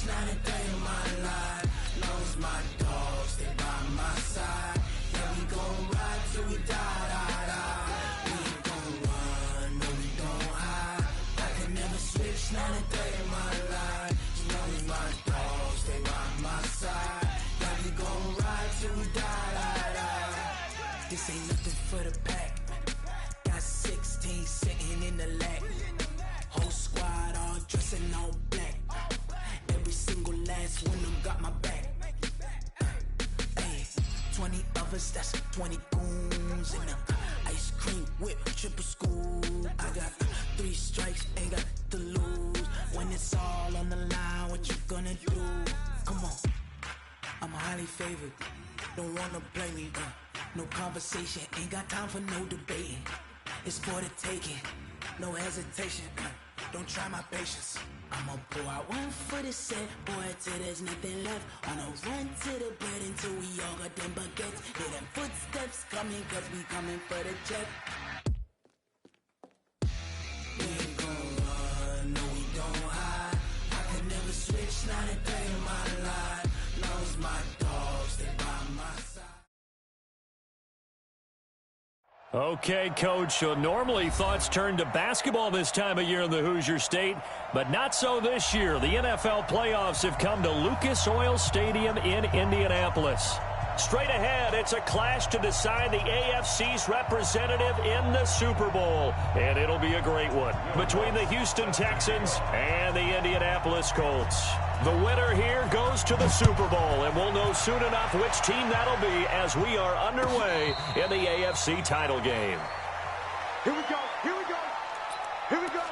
Not a day in my life. Long as my dogs, they by my side. Yeah, we gon' ride till we die. We ain't gon' run, no, we don't hide. I can never switch, not a day in my life. As long as my dogs, they by my side. Yeah, we gon' ride till we die. This ain't nothing for the pack. Got 16 sitting in the lap. Whole squad all dressing all black. Every single last one of them got my back. Hey, 20 of us, that's 20 goons in them. Ice cream whip, triple scoop. I got 3 strikes, ain't got to lose. When it's all on the line, what you gonna do? Come on, I'm highly favored. Don't wanna play me, no conversation, ain't got time for no debating. It's for the taking, no hesitation. Don't try my patience. I'ma pull out one for the set, boy, till there's nothing left. On a run to the bread until we all got them baguettes. Hear them footsteps coming, cause we coming for the jet. We ain't gon' run, no, we don't hide. I can never switch, not a day in my life. Long as my dogs, they by my side. Okay, Coach, so normally thoughts turn to basketball this time of year in the Hoosier State, but not so this year. The NFL playoffs have come to Lucas Oil Stadium in Indianapolis. Straight ahead, it's a clash to decide the AFC's representative in the Super Bowl, and it'll be a great one between the Houston Texans and the Indianapolis Colts. The winner here goes to the Super Bowl, and we'll know soon enough which team that'll be as we are underway in the AFC title game. Here we go, here we go, here we go.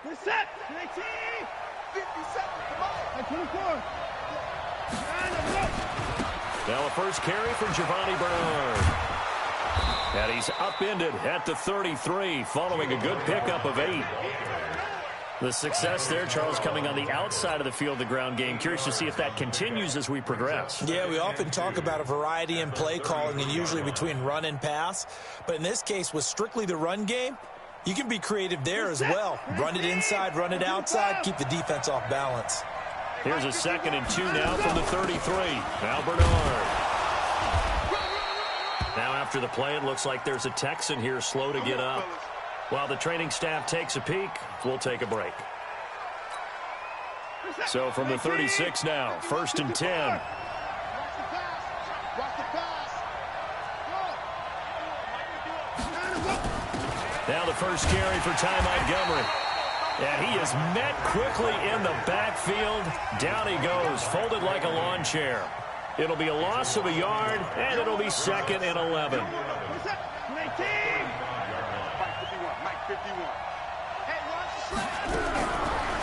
We're set. 19. 57. Come on. 24. Now a first carry for Giovanni Bernard. And he's upended at the 33 following a good pickup of 8. The success there, Charles, coming on the outside of the field, the ground game. Curious to see if that continues as we progress. Yeah, we often talk about a variety in play calling and usually between run and pass. But in this case, with strictly the run game, you can be creative there as well. Run it inside, run it outside, keep the defense off balance. Here's a 2nd and 2 now from the 33. Now Bernard. Now after the play, it looks like there's a Texan here slow to get up. While the training staff takes a peek, we'll take a break. So from the 36 now, 1st and 10. Now the first carry for Ty Montgomery. And he is met quickly in the backfield. Down he goes, folded like a lawn chair. It'll be a loss of a yard, and it'll be 2nd and 11.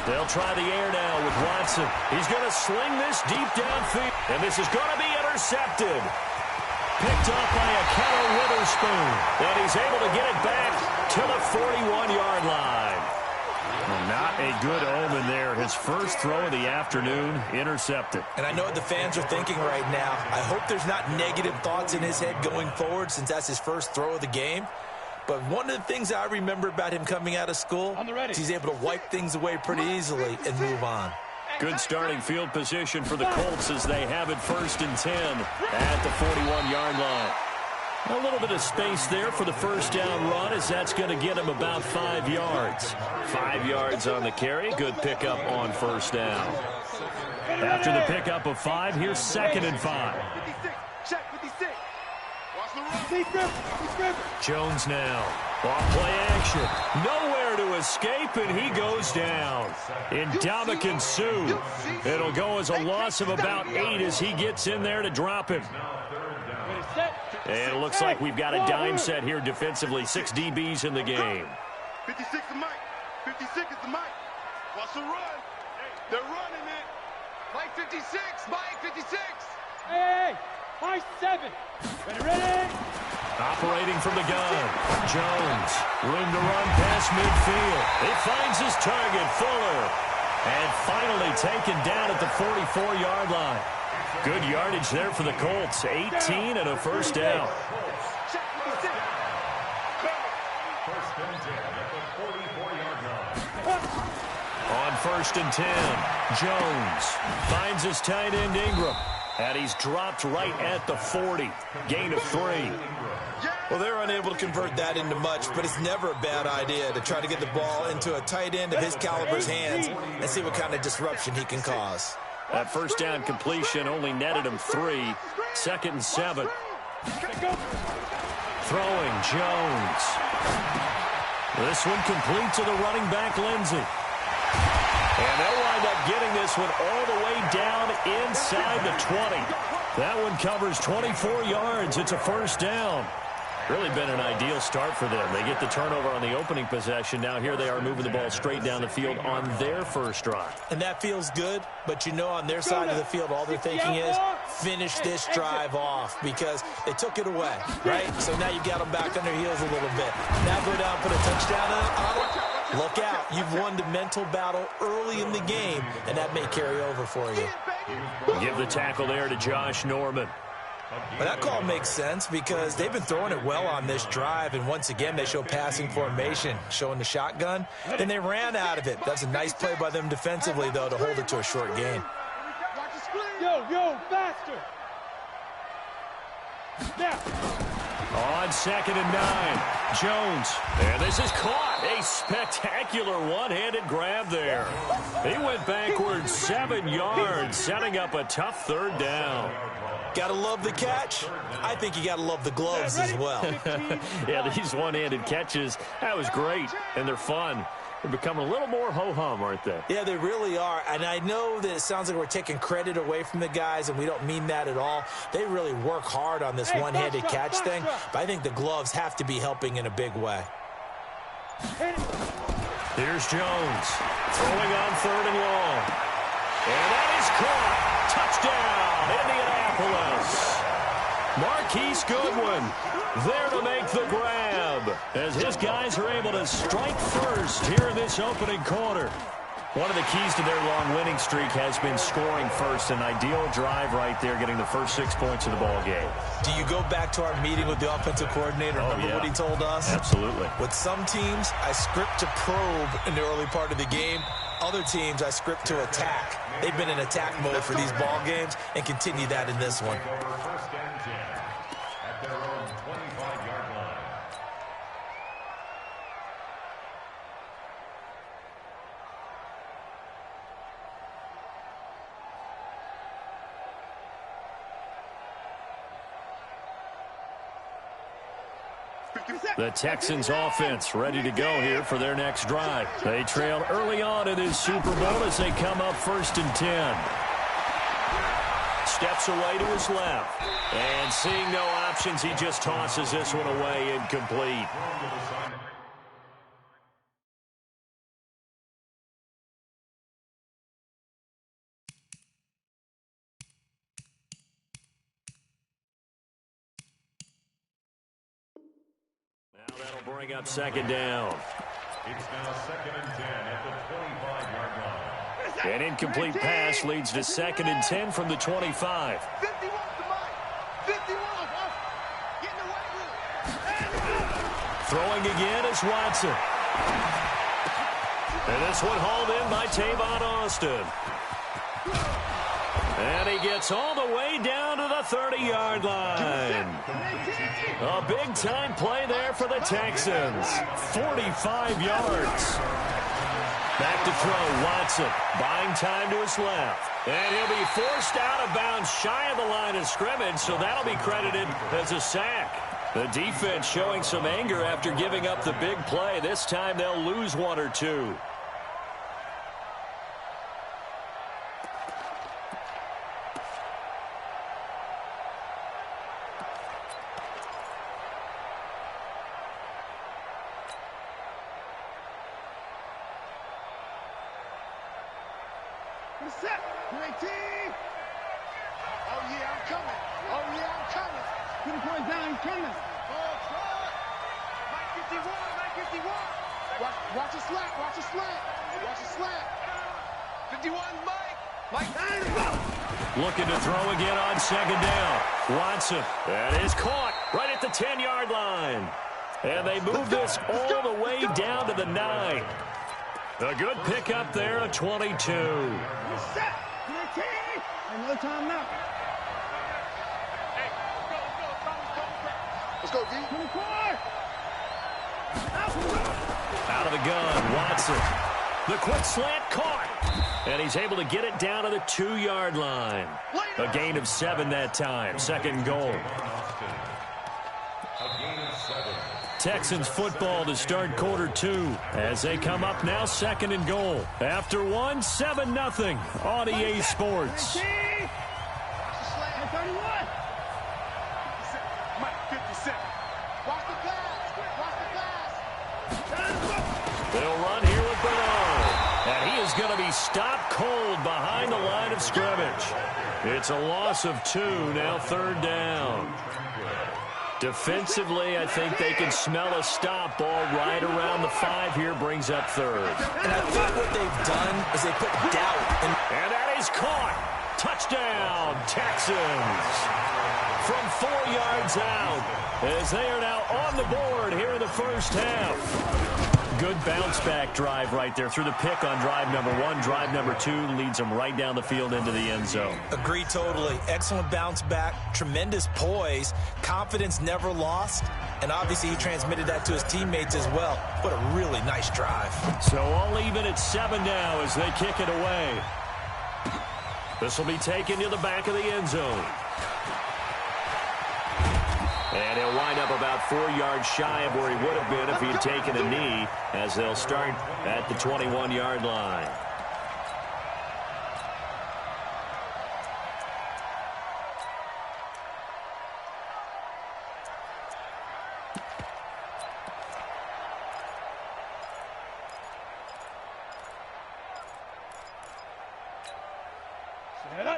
They'll try the air now with Watson. He's going to sling this deep downfield, and this is going to be intercepted. Picked up by a Keller Witherspoon, and he's able to get it back to the 41-yard line. Well, not a good omen there. His first throw of the afternoon intercepted. And I know what the fans are thinking right now. I hope there's not negative thoughts in his head going forward since that's his first throw of the game. But one of the things I remember about him coming out of school is he's able to wipe things away pretty easily and move on. Good starting field position for the Colts as they have it 1st and 10 at the 41-yard line. A little bit of space there for the first down run as that's going to get him about 5 yards. 5 yards on the carry. Good pickup on first down. After the pickup of 5, here's 2nd and 5. Jones now. Off play action. Nowhere to escape, and he goes down. Ndamukong Suh. It'll go as a loss of about 8 as he gets in there to drop him. And it looks like we've got a dime set here defensively. 6 DBs in the game. 56 to Mike. 56 is the mic. What's the run? They're running it. Mike 56. Mike 56. Hey, high 7. Ready. Operating from the gun. Jones. Room to run past midfield. He finds his target, Fuller. And finally taken down at the 44-yard line. Good yardage there for the Colts. 18 and a first down. On 1st and 10, Jones finds his tight end Ingram. And he's dropped right at the 40. Gain of 3. Well, they're unable to convert that into much, but it's never a bad idea to try to get the ball into a tight end of his caliber's hands and see what kind of disruption he can cause. That first down completion only netted him 3. 2nd and 7. Throwing, Jones. This one complete to the running back, Lindsey. And they'll wind up getting this one all the way down inside the 20. That one covers 24 yards. It's a first down. Really been an ideal start for them. They get the turnover on the opening possession. Now here they are moving the ball straight down the field on their first drive. And that feels good, but you know on their side of the field all they're thinking is finish this drive off because they took it away, right? So now you got them back on their heels a little bit. Now go down, put a touchdown on it. Look out. You've won the mental battle early in the game, and that may carry over for you. Give the tackle there to Josh Norman. But that call makes sense because they've been throwing it well on this drive, and once again they show passing formation, showing the shotgun. Then they ran out of it. That's a nice play by them defensively, though, to hold it to a short gain. Yo, faster. Now. On 2nd and 9, Jones. And this is caught. A spectacular one-handed grab there. He went backwards 7 yards, setting up a tough third down. Gotta love the catch. I think you gotta love the gloves as well. Yeah, these one-handed catches, that was great, and they're fun. They're becoming a little more ho-hum, aren't they? Yeah, they really are. And I know that it sounds like we're taking credit away from the guys, and we don't mean that at all. They really work hard on this one-handed catch thing, but I think the gloves have to be helping in a big way. Here's Jones, throwing on 3rd and long. And that is caught. Touchdown, Indianapolis. Marquise Goodwin there to make the grab as his guys are able to strike first here in this opening quarter. One of the keys to their long winning streak has been scoring first. An ideal drive right there, getting the first 6 points of the ball game. Do you go back to our meeting with the offensive coordinator? Remember what he told us? Absolutely. With some teams, I script to probe in the early part of the game. Other teams, I script to attack. They've been in attack mode for these ball games and continue that in this one. The Texans offense ready to go here for their next drive. They trailed early on in this Super Bowl as they come up 1st and 10. Steps away to his left. And seeing no options, he just tosses this one away incomplete. That'll bring up 2nd down. It's now 2nd and 10 at the 25-yard line. An incomplete pass leads to 2nd and 10 from the 25. 51 to Mike. 51. Get in the weight room. Throwing again is Watson. And this one hauled in by Tavon Austin. And he gets all the way down to the 30-yard line. A big-time play there for the Texans. 45 yards. Back to throw, Watson. Buying time to his left. And he'll be forced out of bounds shy of the line of scrimmage, so that'll be credited as a sack. The defense showing some anger after giving up the big play. This time they'll lose 1 or 2. Set. 18. Oh, yeah, I'm coming. Oh, yeah, I'm coming. 20 points down, I'm coming. Oh, try. Mike 51, Mike 51. Watch a slant, watch a slant. Watch a slant. 51, Mike. Mike 9. Looking to throw again on second down. Watson. That is caught right at the 10-yard line. And they move this all the way down to the 9. A good pickup there of 22. Set. 19. Another time now. Hey, let's go, D. 24. Out of the gun, Watson. The quick slant caught. And he's able to get it down to the 2-yard line. A gain of 7 that time. Second and goal. Texans football to start quarter 2 as they come up now second and goal. After 1, 7-0 on EA Sports. They'll run here with Bernard. And he is going to be stopped cold behind the line of scrimmage. It's a loss of 2, now third down. Defensively, I think they can smell a stop ball right around the 5 here, brings up third. And I think what they've done is they put doubt in. And that is caught. Touchdown, Texans. From 4 yards out, as they are now on the board here in the first half. Good bounce-back drive right there through the pick on drive number 1. Drive number 2 leads them right down the field into the end zone. Agree totally. Excellent bounce back, tremendous poise, confidence never lost, and obviously he transmitted that to his teammates as well. What a really nice drive. So all even at 7 now as they kick it away. This will be taken to the back of the end zone. And he'll wind up about 4 yards shy of where he would have been if he had taken a knee, as they'll start at the 21-yard line.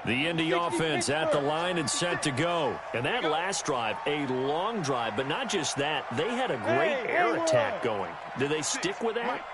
The Indy offense at the line and set to go. And that last drive, a long drive, but not just that. They had a great air attack going. Did they stick with that?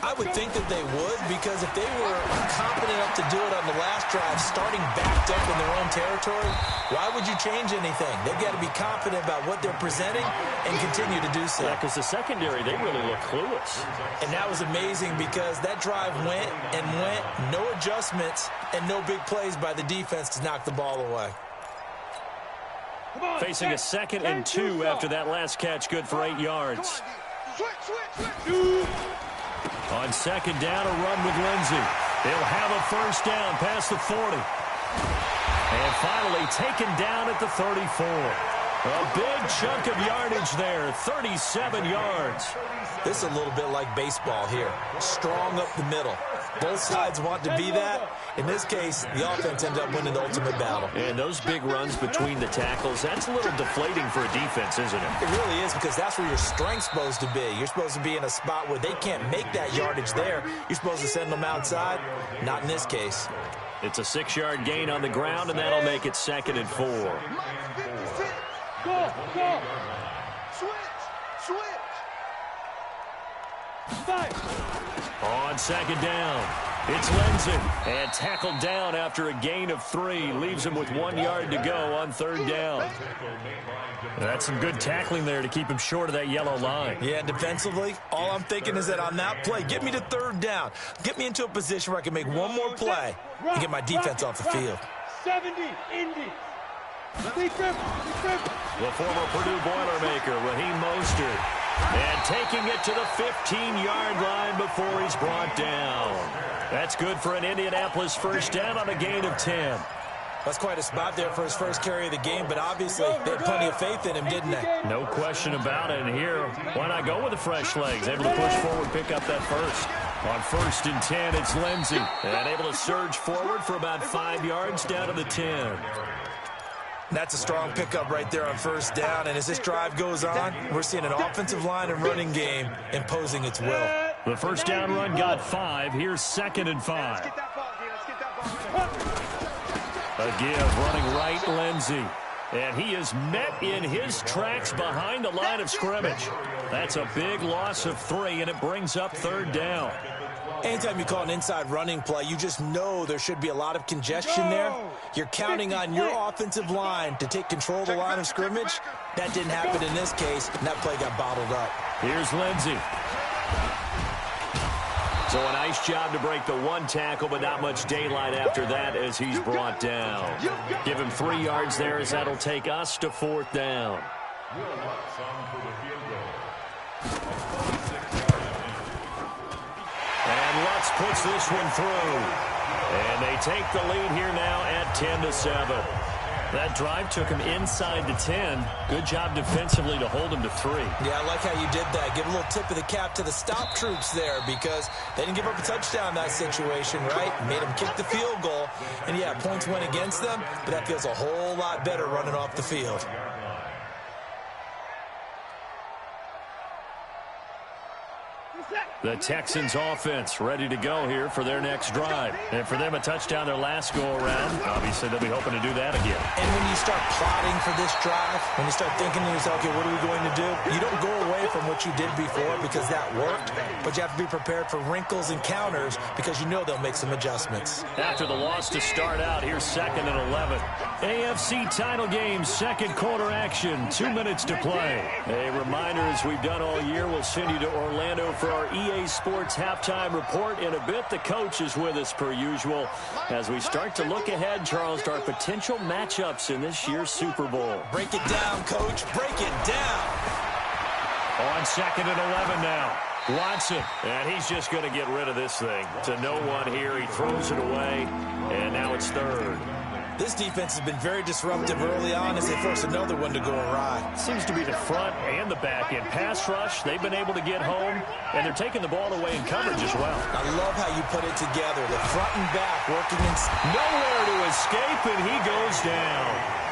I would think that they would, because if they were confident enough to do it on the last drive, starting backed up in their own territory, why would you change anything? They've got to be confident about what they're presenting and continue to do so. Yeah, because the secondary, they really look clueless. And that was amazing because that drive went and went, no adjustments, and no big plays by the defense to knock the ball away. Facing a 2nd and 2 after that last catch, good for 8 yards. On second down, a run with Lindsey. They'll have a first down past the 40. And finally taken down at the 34. A big chunk of yardage there, 37 yards. This is a little bit like baseball here. Strong up the middle. Both sides want to be that. In this case, the offense ended up winning the ultimate battle. And those big runs between the tackles, that's a little deflating for a defense, isn't it? It really is, because that's where your strength's supposed to be. You're supposed to be in a spot where they can't make that yardage there. You're supposed to send them outside. Not in this case. It's a 6-yard gain on the ground, and that'll make it 2nd and 4. Go, go. Switch. On second down, it's Lindsey. And tackled down after a gain of 3. Leaves him with 1 yard to go on third down. That's some good tackling there to keep him short of that yellow line. Yeah, defensively, all I'm thinking is that on that play, get me to third down. Get me into a position where I can make one more play and get my defense off the field. 70, Indy. The former Purdue Boilermaker, Raheem Mostert. And taking it to the 15-yard line before he's brought down. That's good for an Indianapolis first down on a gain of 10. That's quite a spot there for his first carry of the game, but obviously they had plenty of faith in him, didn't they? No question about it. And here, why not go with the fresh legs? Able to push forward, pick up that first. On 1st and 10, it's Lindsey. And able to surge forward for about 5 yards down to the 10. That's a strong pickup right there on first down. And as this drive goes on, we're seeing an offensive line and running game imposing its will. The first down run got 5. Here's 2nd and 5. A give running right, Lindsey. And he is met in his tracks behind the line of scrimmage. That's a big loss of 3, and it brings up 3rd down. Anytime you call an inside running play, you just know there should be a lot of congestion there. You're counting on your offensive line to take control of the line of scrimmage. That didn't happen in this case, and that play got bottled up. Here's Lindsey. So a nice job to break the 1 tackle, but not much daylight after that as he's brought down. Give him 3 yards there as that'll take us to 4th down. And Lutz puts this one through. And they take the lead here now at 10-7. That drive took him inside the 10. Good job defensively to hold him to 3. Yeah, I like how you did that. Give a little tip of the cap to the stop troops there because they didn't give up a touchdown in that situation, right? Made them kick the field goal. And, yeah, points went against them, but that feels a whole lot better running off the field. The Texans offense ready to go here for their next drive. And for them, a touchdown their last go-around. Obviously, they'll be hoping to do that again. And when you start plotting for this drive, when you start thinking to yourself, okay, what are we going to do? You don't go away from what you did before because that worked, but you have to be prepared for wrinkles and counters because you know they'll make some adjustments. After the loss to start out, here's 2nd and 11. AFC title game, 2nd quarter action, 2 minutes to play. A reminder, as we've done all year, we'll send you to Orlando for our EA Sports halftime report in a bit. The coach is with us per usual as we start to look ahead, Charles, to our potential matchups in this year's Super Bowl. Break it down, Coach. Break it down. On 2nd and 11 now. Watson, and he's just going to get rid of this thing. To no one here. He throws it away, and now it's 3rd. This defense has been very disruptive early on as they force another one to go awry. Seems to be the front and the back end. Pass rush, they've been able to get home, and they're taking the ball away in coverage as well. I love how you put it together. The front and back working in. Nowhere to escape, and he goes down.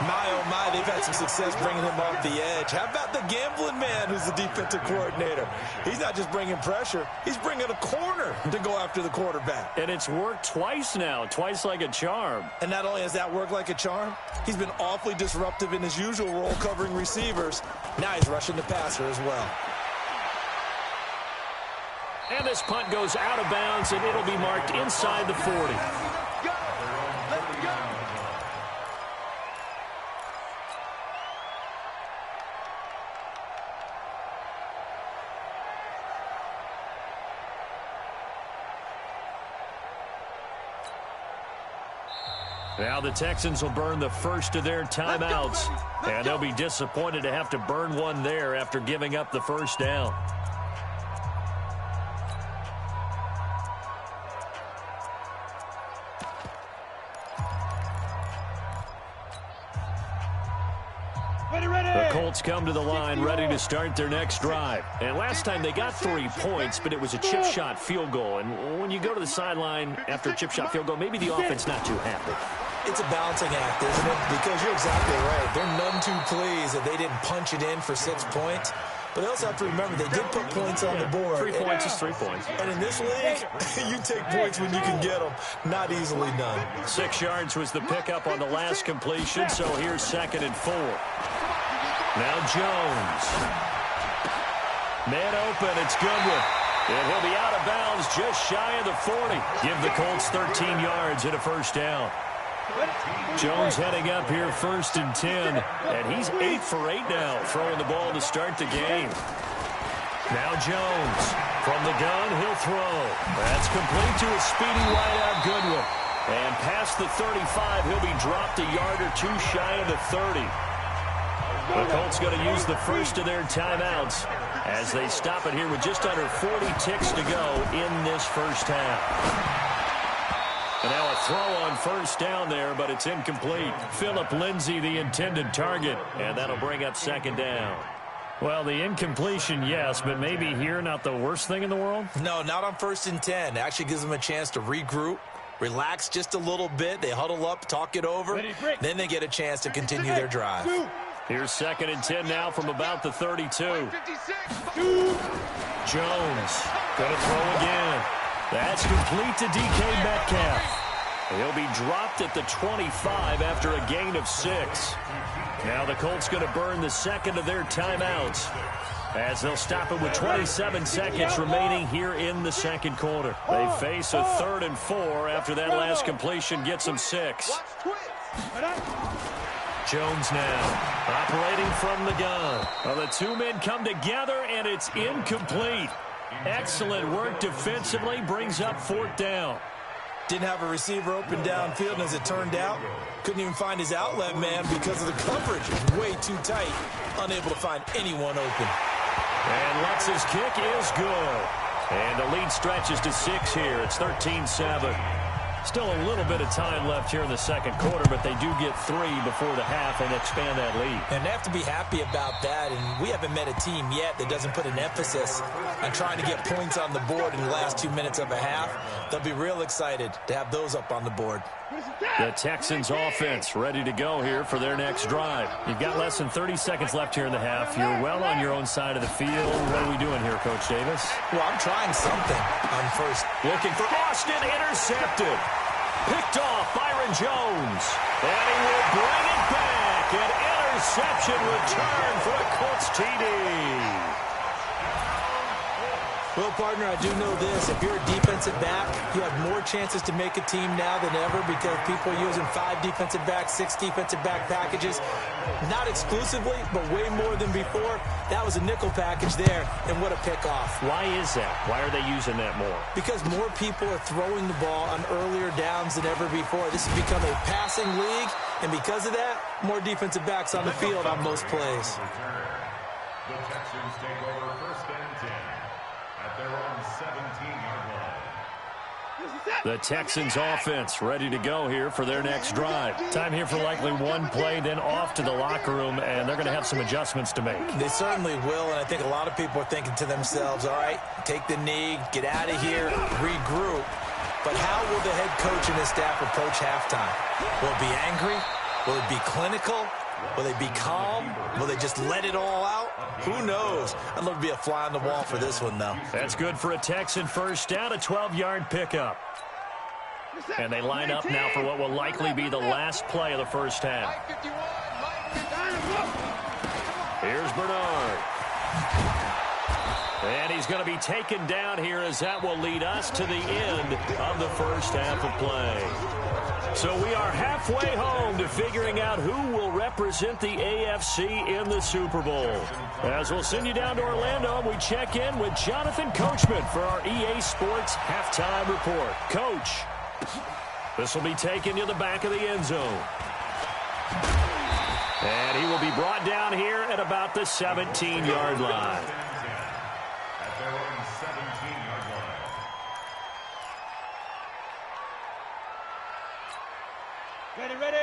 My, oh my, they've had some success bringing him off the edge. How about the gambling man who's the defensive coordinator? He's not just bringing pressure. He's bringing a corner to go after the quarterback. And it's worked twice now, twice like a charm. And not only has that worked like a charm, he's been awfully disruptive in his usual role covering receivers. Now he's rushing the passer as well. And this punt goes out of bounds, and it'll be marked inside the 40. Now the Texans will burn the first of their timeouts, and they'll be disappointed to have to burn one there after giving up the first down. The Colts come to the line ready to start their next drive. And last time they got 3 points, but it was a chip shot field goal. And when you go to the sideline after a chip shot field goal, maybe the offense not too happy. It's a balancing act, isn't it? Because you're exactly right. They're none too pleased that they didn't punch it in for 6 points. But they also have to remember they did put points on the board. 3 points is 3 points. And in this league, you take points when you can get them. Not easily done. 6 yards was the pickup on the last completion, so here's 2nd and 4. Now Jones. Man open, it's Goodwin. And he'll be out of bounds just shy of the 40. Give the Colts 13 yards and a first down. Jones heading up here 1st and 10. And he's 8 for 8 now, throwing the ball to start the game. Now Jones. From the gun, he'll throw. That's complete to a speedy wideout Goodwin. And past the 35, he'll be dropped a yard or 2 shy of the 30. The Colts going to use the first of their timeouts as they stop it here with just under 40 ticks to go in this first half. And now a throw on first down there, but it's incomplete. Philip Lindsay, the intended target, and that'll bring up 2nd down. Well, the incompletion, yes, but maybe here not the worst thing in the world? No, not on 1st and 10. It actually gives them a chance to regroup, relax just a little bit. They huddle up, talk it over. Then they get a chance to continue their drive. Here's 2nd and 10 now from about the 32. Jones going to throw again. That's complete to DK Metcalf. He'll be dropped at the 25 after a gain of 6. Now the Colts going to burn the second of their timeouts as they'll stop it with 27 seconds remaining here in the second quarter. They face a 3rd and 4 after that last completion gets them 6. Jones now operating from the gun. Well, the two men come together, and it's incomplete. Excellent work defensively, brings up 4th down. Didn't have a receiver open downfield, and as it turned out, couldn't even find his outlet man because of the coverage. Way too tight, unable to find anyone open. And Lutz's kick is good. And the lead stretches to 6 here. It's 13-7. Still a little bit of time left here in the second quarter, but they do get 3 before the half and expand that lead. And they have to be happy about that, and we haven't met a team yet that doesn't put an emphasis on trying to get points on the board in the last 2 minutes of a half. They'll be real excited to have those up on the board. The Texans offense ready to go here for their next drive. You've got less than 30 seconds left here in the half. You're well on your own side of the field. What are we doing here, Coach Davis? Well, I'm trying something on first. Looking for Austin, intercepted. Picked off Byron Jones. And he will bring it back. An interception return for a Colts TD. Well, partner, I do know this. If you're a defensive back, you have more chances to make a team now than ever because people are using 5 defensive backs, 6 defensive back packages. Not exclusively, but way more than before. That was a nickel package there, and what a pickoff. Why is that? Why are they using that more? Because more people are throwing the ball on earlier downs than ever before. This has become a passing league, and because of that, more defensive backs on the field on most plays. The Texans take over 1st and 10 at their own 17-yard line. The Texans offense ready to go here for their next drive. Time here for likely one play, then off to the locker room, and they're going to have some adjustments to make. They certainly will, and I think a lot of people are thinking to themselves, all right, take the knee, get out of here, regroup. But how will the head coach and his staff approach halftime? Will it be angry? Will it be clinical? Will they be calm? Will they just let it all out? Who knows? I'd love to be a fly on the wall for this one, though. That's good for a Texan first down, a 12-yard pickup. And they line up now for what will likely be the last play of the first half. Here's Bernard. And he's going to be taken down here as that will lead us to the end of the first half of play. So we are halfway home to figuring out who will represent the AFC in the Super Bowl. As we'll send you down to Orlando, and we check in with Jonathan Coachman for our EA Sports Halftime Report. Coach, this will be taken to the back of the end zone. And he will be brought down here at about the 17-yard line. At their own 17-yard line.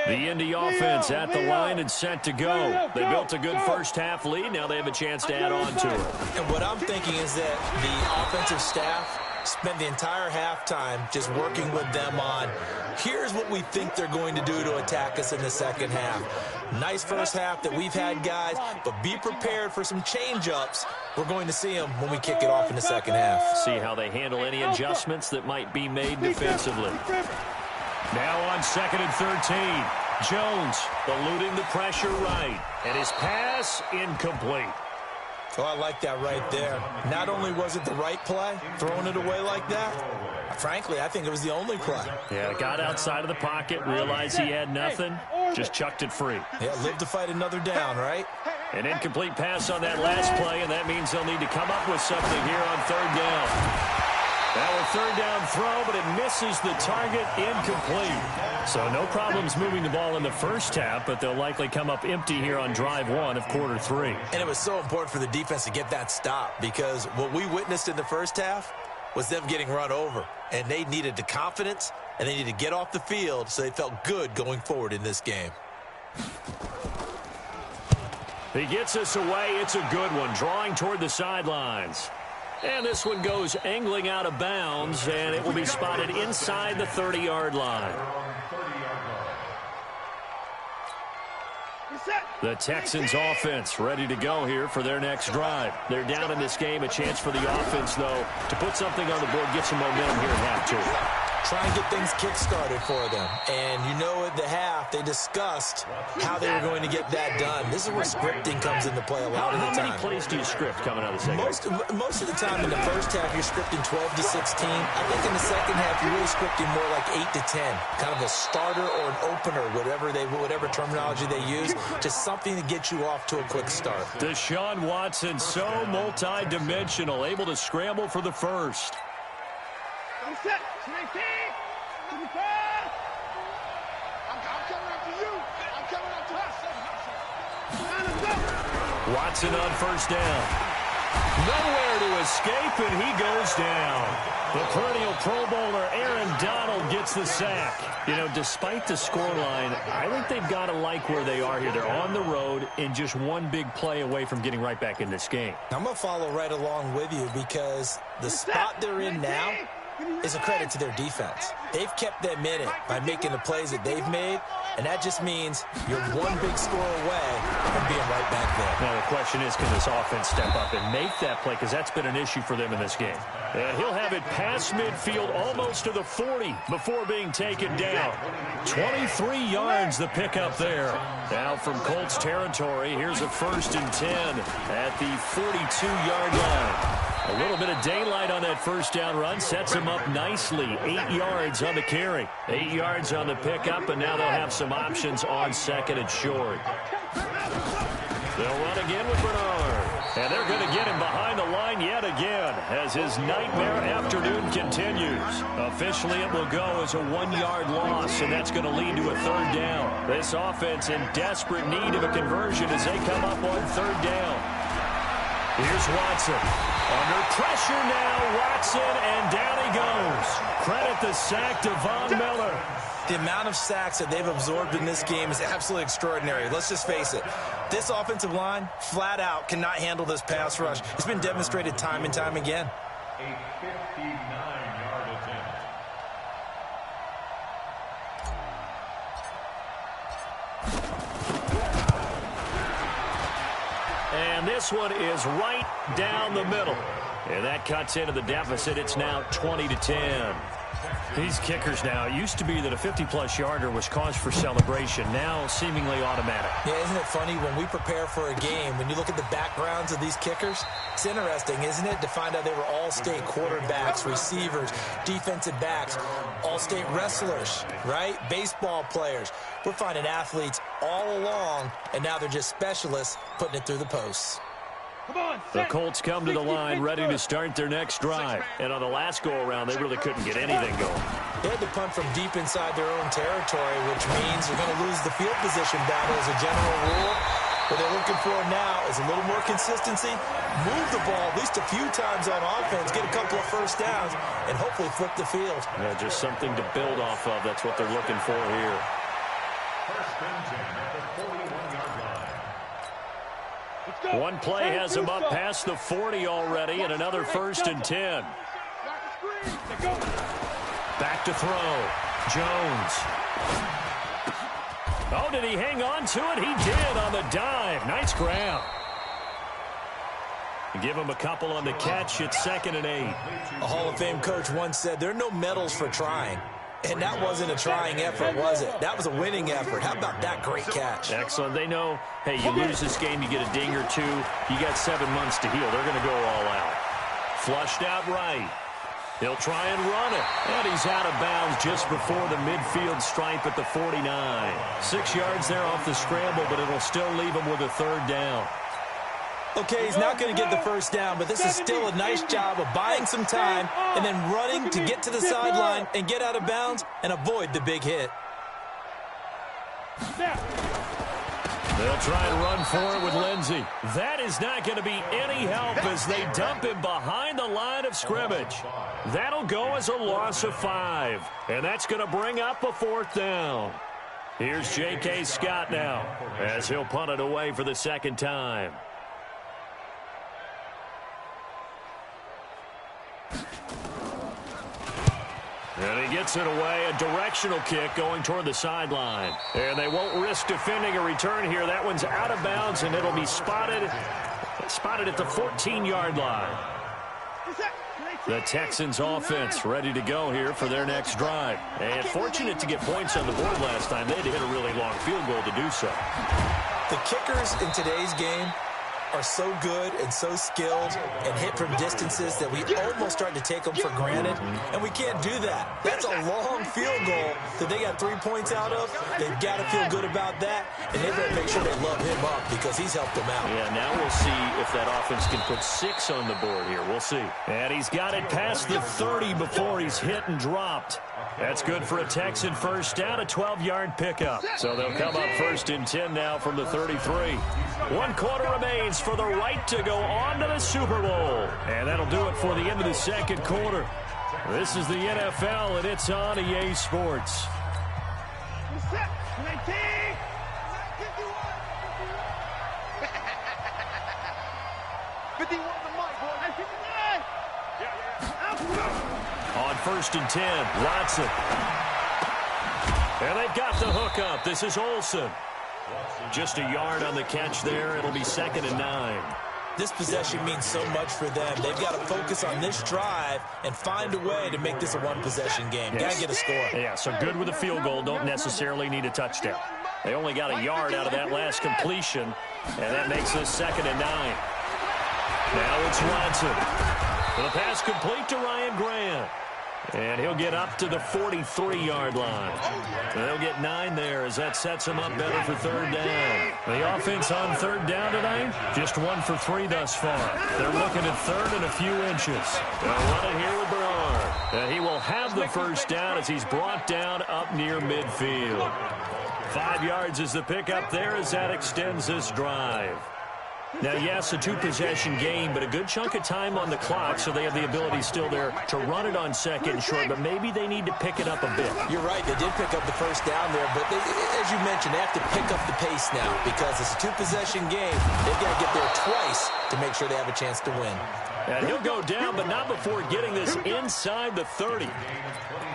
The Indy offense at the line and set to go. They built a good first half lead. Now they have a chance to add on to it. And what I'm thinking is that the offensive staff spent the entire halftime just working with them on, here's what we think they're going to do to attack us in the second half. Nice first half that we've had, guys, but be prepared for some change-ups. We're going to see them when we kick it off in the second half. See how they handle any adjustments that might be made defensively. Now on 2nd and 13. Jones eluding the pressure right. And his pass incomplete. Oh, I like that right there. Not only was it the right play, throwing it away like that, frankly, I think it was the only play. Yeah, got outside of the pocket, realized he had nothing, just chucked it free. Yeah, live to fight another down, right? An incomplete pass on that last play, and that means they'll need to come up with something here on 3rd down. Now a 3rd down throw, but it misses the target, incomplete. So no problems moving the ball in the first half, but they'll likely come up empty here on drive 1 of quarter 3. And it was so important for the defense to get that stop because what we witnessed in the first half was them getting run over. And they needed the confidence, and they needed to get off the field so they felt good going forward in this game. He gets us away. It's a good one, drawing toward the sidelines. And this one goes angling out of bounds, and it will be spotted inside the 30-yard line. The Texans offense ready to go here for their next drive. They're down in this game. A chance for the offense, though, to put something on the board, get some momentum here at half 2. try and get things kick-started for them. And you know at the half, they discussed how they were going to get that done. This is where scripting comes into play a lot of the time. How many plays do you script coming out of the second half? Most of the time in the first half, you're scripting 12 to 16. I think in the second half, you're really scripting more like 8 to 10. Kind of a starter or an opener, whatever terminology they use. Just something to get you off to a quick start. Deshaun Watson, so multi-dimensional, able to scramble for the first. I'm set. I'm coming after you. I'm coming after us. Watson on first down. Nowhere to escape, and he goes down. The perennial Pro Bowler Aaron Donald gets the sack. You know, despite the scoreline, I think they've got to like where they are here. They're on the road and just one big play away from getting right back in this game. I'm going to follow right along with you because the spot they're in now is a credit to their defense. They've kept them in it by making the plays that they've made, and that just means you're one big score away from being right back there. Now, the question is, can this offense step up and make that play? Because that's been an issue for them in this game. He'll have it past midfield almost to the 40 before being taken down. 23 yards the pickup there. Now from Colts territory, here's a 1st and 10 at the 42-yard line. A little bit of daylight on that first down run sets him up nicely. 8 yards on the carry. 8 yards on the pickup, and now they'll have some options on 2nd and short. They'll run again with Bernard. And they're going to get him behind the line yet again as his nightmare afternoon continues. Officially, it will go as a 1-yard loss, and that's going to lead to a 3rd down. This offense in desperate need of a conversion as they come up on 3rd down. Here's Watson. Under pressure now, Watson, and down he goes. Credit the sack to Von Miller. The amount of sacks that they've absorbed in this game is absolutely extraordinary. Let's just face it. This offensive line, flat out, cannot handle this pass rush. It's been demonstrated time and time again. A 59-yard attempt. And this one is right down the middle. And that cuts into the deficit. It's now 20-10. These kickers now, it used to be that a 50-plus yarder was cause for celebration. Now seemingly automatic. Yeah, isn't it funny when we prepare for a game, when you look at the backgrounds of these kickers, it's interesting, isn't it, to find out they were all-state quarterbacks, receivers, defensive backs, all-state wrestlers, right? Baseball players. We're finding athletes all along, and now they're just specialists putting it through the posts. The Colts come to the line ready to start their next drive. And on the last go-around, they really couldn't get anything going. They had to punt from deep inside their own territory, which means they're going to lose the field position battle as a general rule. What they're looking for now is a little more consistency, move the ball at least a few times on offense, get a couple of first downs, and hopefully flip the field. Yeah, just something to build off of. That's what they're looking for here. 1st and 10 at the 41-yard line. One play has him up past the 40 already, and another 1st and 10. Back to throw. Jones. Oh, did he hang on to it? He did on the dive. Nice grab. Give him a couple on the catch. It's 2nd and 8. A Hall of Fame coach once said there are no medals for trying. And that wasn't a trying effort, was it? That was a winning effort. How about that great catch? Excellent. They know, hey, you lose this game, you get a ding or two. You got 7 months to heal. They're going to go all out. Flushed out right. He'll try and run it. And he's out of bounds just before the midfield stripe at the 49. 6 yards there off the scramble, but it'll still leave him with a 3rd down. Okay, he's not going to get the first down, but this is still a nice job of buying some time and then running to get to the sideline and get out of bounds and avoid the big hit. They'll try and run for it with Lindsey. That is not going to be any help as they dump him behind the line of scrimmage. That'll go as a loss of 5, and that's going to bring up a 4th down. Here's J.K. Scott now as he'll punt it away for the 2nd time. And he gets it away, a directional kick going toward the sideline. And they won't risk defending a return here. That one's out of bounds, and it'll be spotted at the 14-yard line. The Texans offense ready to go here for their next drive. And fortunate to get points on the board last time. They had to hit a really long field goal to do so. The kickers in today's game are so good and so skilled and hit from distances that we almost start to take them for granted, and we can't do that. That's a long field goal that they got 3 points out of. They've got to feel good about that, and they've got to make sure they love him up because he's helped them out. Yeah, now we'll see if that offense can put 6 on the board here. We'll see. And he's got it past the 30 before he's hit and dropped. That's good for a Texan first down, a 12-yard pickup. So they'll come up 1st and 10 now from the 33. 1 quarter remains for the right to go on to the Super Bowl. And that'll do it for the end of the second quarter. This is the NFL, and it's on EA Sports. On 1st and 10, Watson. And they've got the hook up. This is Olsen. Just a yard on the catch there. It'll be 2nd and 9. This possession means so much for them. They've got to focus on this drive and find a way to make this a one-possession game. Yes. Got to get a score. Yeah, so good with a field goal. Don't necessarily need a touchdown. They only got a yard out of that last completion, and that makes this 2nd and 9. Now it's Watson. The pass complete to Ryan Grant. And he'll get up to the 43-yard line. They'll get 9 there as that sets him up better for 3rd down. The offense on 3rd down tonight, just 1 for 3 thus far. They're looking at 3rd and a few inches. They'll run it here with Bernard. He will have the 1st down as he's brought down up near midfield. 5 yards is the pickup there as that extends this drive. Now, yes, a 2-possession game, but a good chunk of time on the clock, so they have the ability still there to run it on 2nd and short, but maybe they need to pick it up a bit. You're right. They did pick up the 1st down there, but they, as you mentioned, they have to pick up the pace now because it's a 2-possession game. They've got to get there twice to make sure they have a chance to win. And he'll go down, but not before getting this inside the 30.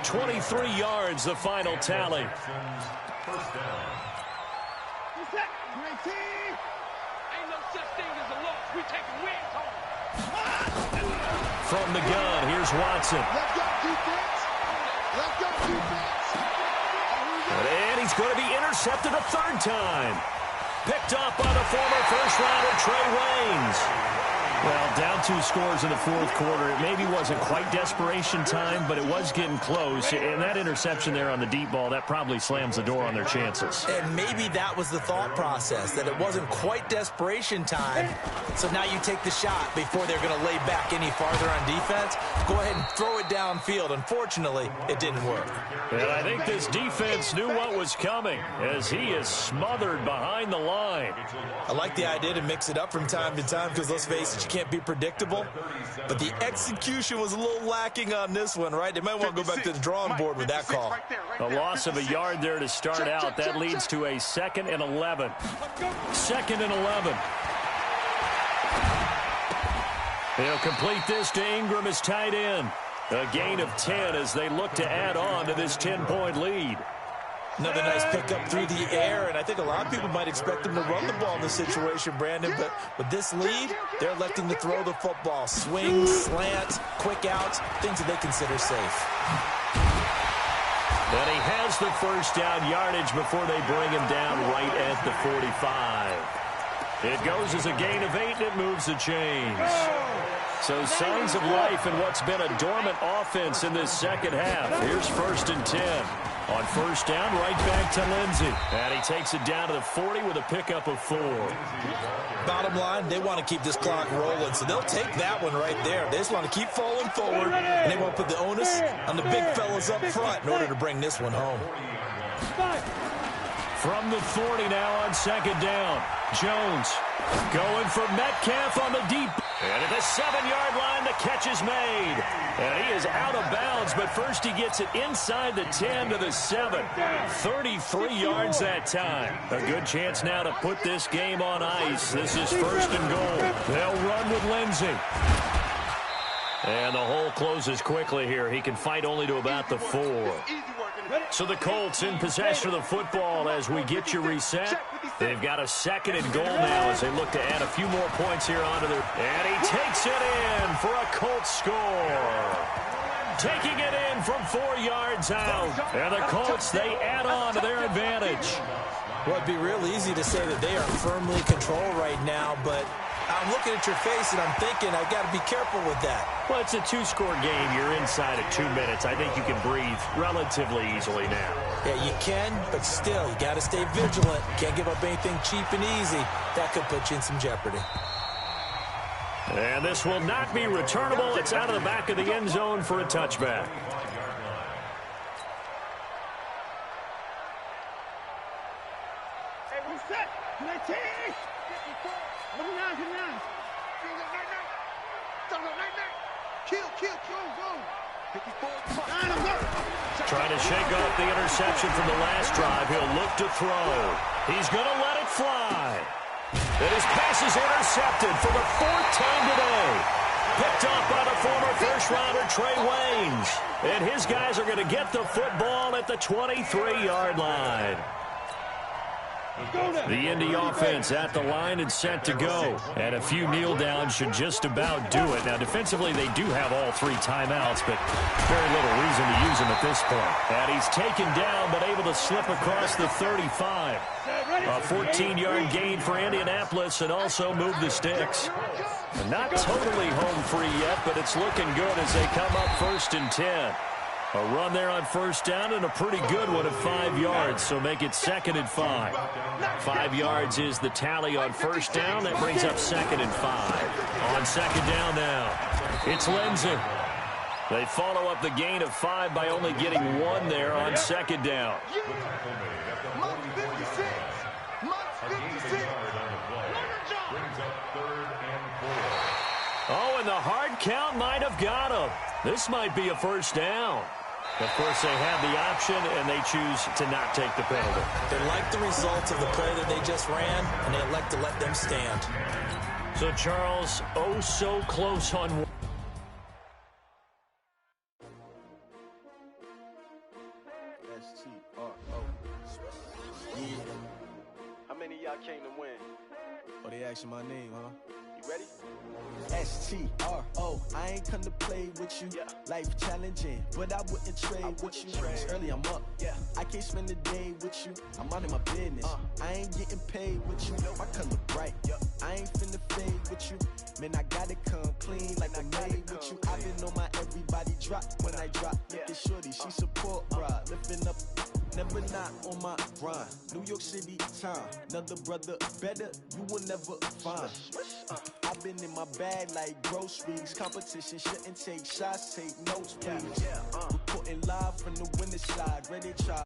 23 yards, the final tally. From the gun, here's Watson. And he's going to be intercepted a 3rd time. Picked up by the former first-rounder Trey Waynes. Well, down 2 scores in the 4th quarter. It maybe wasn't quite desperation time, but it was getting close. And that interception there on the deep ball, that probably slams the door on their chances. And maybe that was the thought process, that it wasn't quite desperation time. So now you take the shot before they're going to lay back any farther on defense. Go ahead and throw it downfield. Unfortunately, it didn't work. And I think this defense knew what was coming as he is smothered behind the line. I like the idea to mix it up from time to time because, let's face it, you can't be predictable. But the execution was a little lacking on this one, right? They might want to go back to the drawing board with that call. A loss of a yard there to start out. That leads to a 2nd and 11. 2nd and 11. They'll complete this to Ingram as tight end. A gain of 10 as they look to add on to this 10-point lead. Another nice pickup through the air, and I think a lot of people might expect them to run the ball in this situation, Brandon, but with this lead, they're electing to throw the football. Swings, slants, quick outs, things that they consider safe. And he has the 1st down yardage before they bring him down right at the 45. It goes as a gain of 8, and it moves the chains. So signs of life in what's been a dormant offense in this 2nd half. Here's 1st and 10. On 1st down, right back to Lindsey. And he takes it down to the 40 with a pickup of 4. Bottom line, they want to keep this clock rolling, so they'll take that one right there. They just want to keep falling forward, and they won't put the onus on the big fellas up front in order to bring this one home. From the 40 now on 2nd down. Jones going for Metcalf on the deep. And at the 7-yard line, the catch is made. And he is out of bounds, but first he gets it inside the 10 to the 7. 33 yards that time. A good chance now to put this game on ice. This is 1st and goal. They'll run with Lindsey. And the hole closes quickly here. He can fight only to about the 4. So the Colts in possession of the football as we get you reset. They've got a 2nd and goal now as they look to add a few more points here onto their... And he takes it in for a Colts score. Taking it in from 4 yards out. And the Colts, they add on to their advantage. Well, it'd be real easy to say that they are firmly in control right now, but I'm looking at your face and I'm thinking I've got to be careful with that. Well, it's a 2-score game. You're inside of 2 minutes. I think you can breathe relatively easily now. Yeah, you can, but still, you got to stay vigilant. Can't give up anything cheap and easy. That could put you in some jeopardy. And this will not be returnable. It's out of the back of the end zone for a touchback. Hey, what's up? Trying to shake off the interception from the last drive. He'll look to throw. He's going to let it fly. And his pass is intercepted for the 4th time today. Picked off by the former first-rounder Trey Waynes. And his guys are going to get the football at the 23-yard line. The Indy offense at the line and set to go. And a few kneel downs should just about do it. Now, defensively, they do have all 3 timeouts, but very little reason to use them at this point. And he's taken down, but able to slip across the 35. A 14-yard gain for Indianapolis and also move the sticks. And not totally home free yet, but it's looking good as they come up 1st and 10. A run there on 1st down and a pretty good one at 5 yards, so make it 2nd and 5. 5 yards is the tally on 1st down. That brings up 2nd and 5. On 2nd down now, it's Lindsey. They follow up the gain of 5 by only getting 1 there on 2nd down. Oh, and the hard count might have got him. This might be a 1st down. Of course, they have the option, and they choose to not take the penalty. They like the results of the play that they just ran, and they elect to let them stand. So, Charles, oh so close on one. Yeah. How many of y'all came to win? Oh, they asking my name, huh? You ready? S-T-R-O, I ain't come to play with you. Yeah. Life challenging, but I wouldn't trade with you. It's early, I'm up. Yeah. I can't spend the day with you. I'm minding my business. I ain't getting paid with you. My color bright. I ain't finna fade with you. Man, I gotta come clean like I'm made with you. I've been on my everybody drop when I drop. Look at shorty, she support, bruh. Lifting up, never not on my grind. New York City time, another brother better, you will never find. I've been in my bag like groceries. Competition shouldn't take shots, take notes, please. Reporting live from the winning side, ready to try.